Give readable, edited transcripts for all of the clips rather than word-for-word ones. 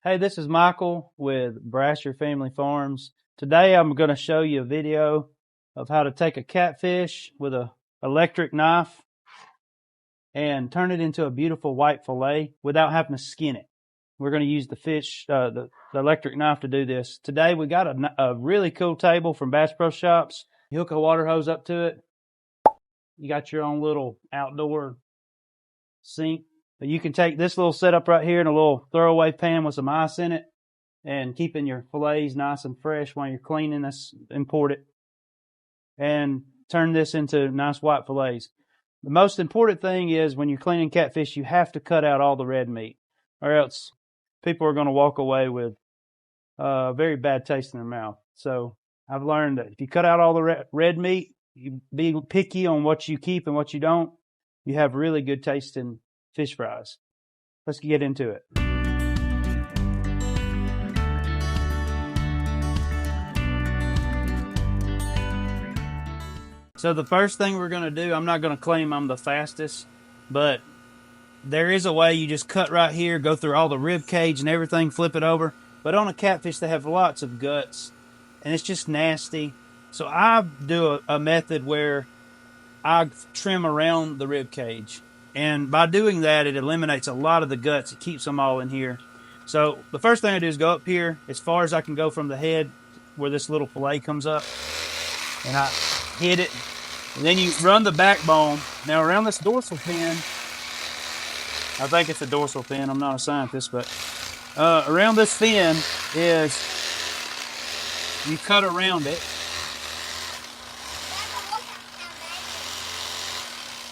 Hey, this is Michael with Brasher Family Farms. Today I'm going to show you a video of how to take a catfish with an electric knife and turn it into a beautiful white fillet without having to skin it. We're going to use the electric knife to do this. Today we got a really cool table from Bass Pro Shops. You hook a water hose up to it. You got your own little outdoor sink. You can take this little setup right here in a little throwaway pan with some ice in it and keeping your fillets nice and fresh while you're cleaning. That's important. And turn this into nice white fillets. The most important thing is when you're cleaning catfish, you have to cut out all the red meat, or else people are going to walk away with very bad taste in their mouth. So I've learned that if you cut out all the red meat, you be picky on what you keep and what you don't, you have really good tasting fish fries. Let's get into it. So the first thing we're going to do, I'm not going to claim I'm the fastest, but there is a way you just cut right here, go through all the rib cage and everything, flip it over. But on a catfish, they have lots of guts, and it's just nasty. So I do a method where I trim around the rib cage. And by doing that, it eliminates a lot of the guts. It keeps them all in here. So the first thing I do is go up here as far as I can go from the head where this little fillet comes up. And I hit it. And then you run the backbone. Now around this dorsal fin, I think it's a dorsal fin. I'm not a scientist, but around this fin is, you cut around it.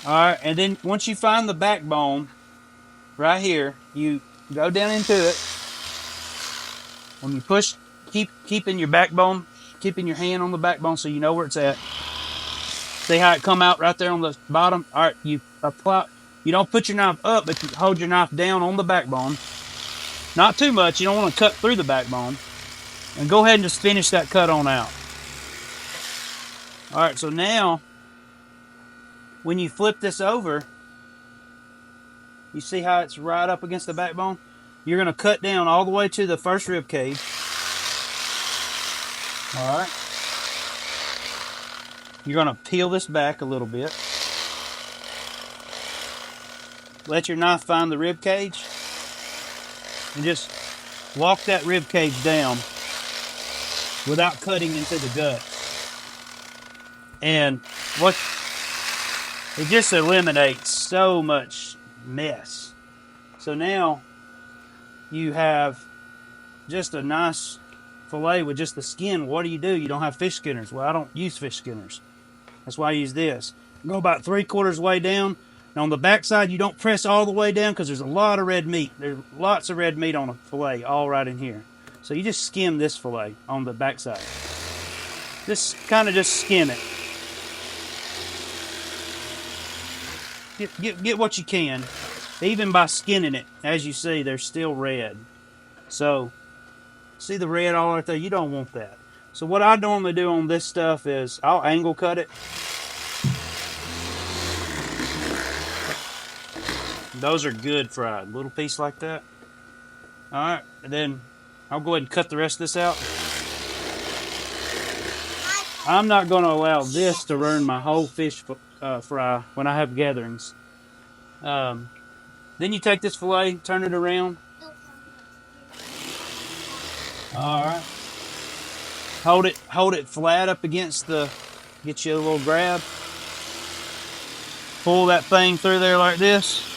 All right, and then once you find the backbone, right here, you go down into it. When you push, keeping your backbone, keeping your hand on the backbone so you know where it's at. See how it come out right there on the bottom? All right, you apply. You don't put your knife up, but you hold your knife down on the backbone. Not too much. You don't want to cut through the backbone. And go ahead and just finish that cut on out. All right, so now, when you flip this over, you see how it's right up against the backbone? You're going to cut down all the way to the first rib cage. All right. You're going to peel this back a little bit. Let your knife find the rib cage. And just walk that rib cage down without cutting into the gut. And it just eliminates so much mess. So now you have just a nice fillet with just the skin. What do? You don't have fish skinners. Well, I don't use fish skinners. That's why I use this. Go about 3/4 way down. And on the back side, you don't press all the way down because there's a lot of red meat. There's lots of red meat on a fillet, all right in here. So you just skim this fillet on the back side. Just kind of just skim it. Get what you can. Even by skinning it, as you see, they're still red. So, see the red all right there? You don't want that. So what I normally do on this stuff is I'll angle cut it. Those are good fried. Little piece like that. Alright, and then I'll go ahead and cut the rest of this out. I'm not going to allow this to ruin my whole fish fry when I have gatherings. Then you take this fillet, turn it around. Alright. Hold it flat up against get you a little grab. Pull that thing through there like this.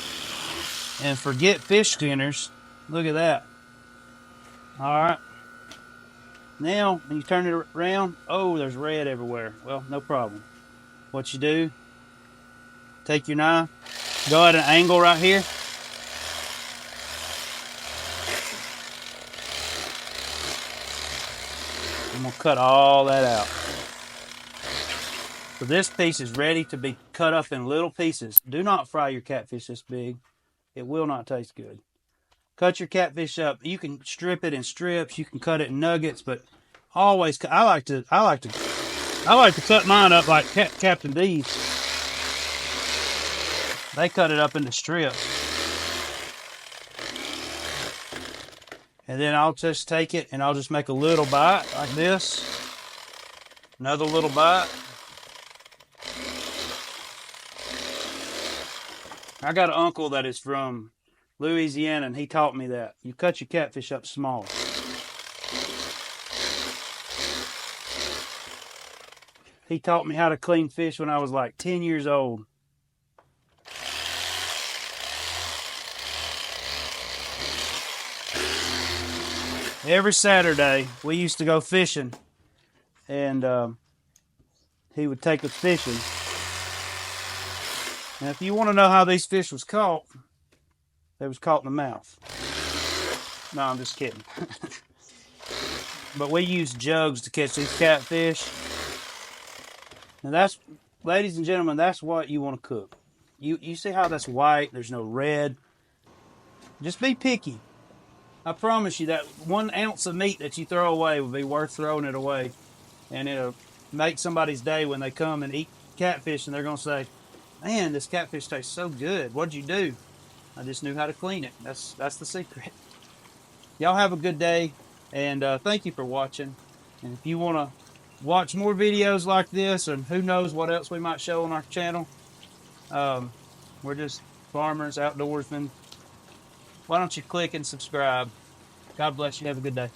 And forget fish skinners. Look at that. Alright. Now, when you turn it around, oh, there's red everywhere. Well, no problem. What you do, take your knife, go at an angle right here. I'm going to cut all that out. So this piece is ready to be cut up in little pieces. Do not fry your catfish this big. It will not taste good. Cut your catfish up. You can strip it in strips. You can cut it in nuggets, but always I like to cut mine up like Captain D's. They cut it up into strips. And then I'll just take it and I'll just make a little bite like this. Another little bite. I got an uncle that is from Louisiana, and he taught me that. You cut your catfish up small. He taught me how to clean fish when I was like 10 years old. Every Saturday, we used to go fishing, and he would take us fishing. And if you want to know how these fish was caught, they was caught in the mouth. No, I'm just kidding. But we used jugs to catch these catfish. And that's, ladies and gentlemen, that's what you want to cook. You see how that's white, there's no red. Just be picky. I promise you that 1 ounce of meat that you throw away will be worth throwing it away. And it'll make somebody's day when they come and eat catfish and they're going to say, man, this catfish tastes so good. What'd you do? I just knew how to clean it. That's the secret. Y'all have a good day, and thank you for watching. And if you want to watch more videos like this, and who knows what else we might show on our channel, we're just farmers, outdoorsmen. Why don't you click and subscribe? God bless you. Have a good day.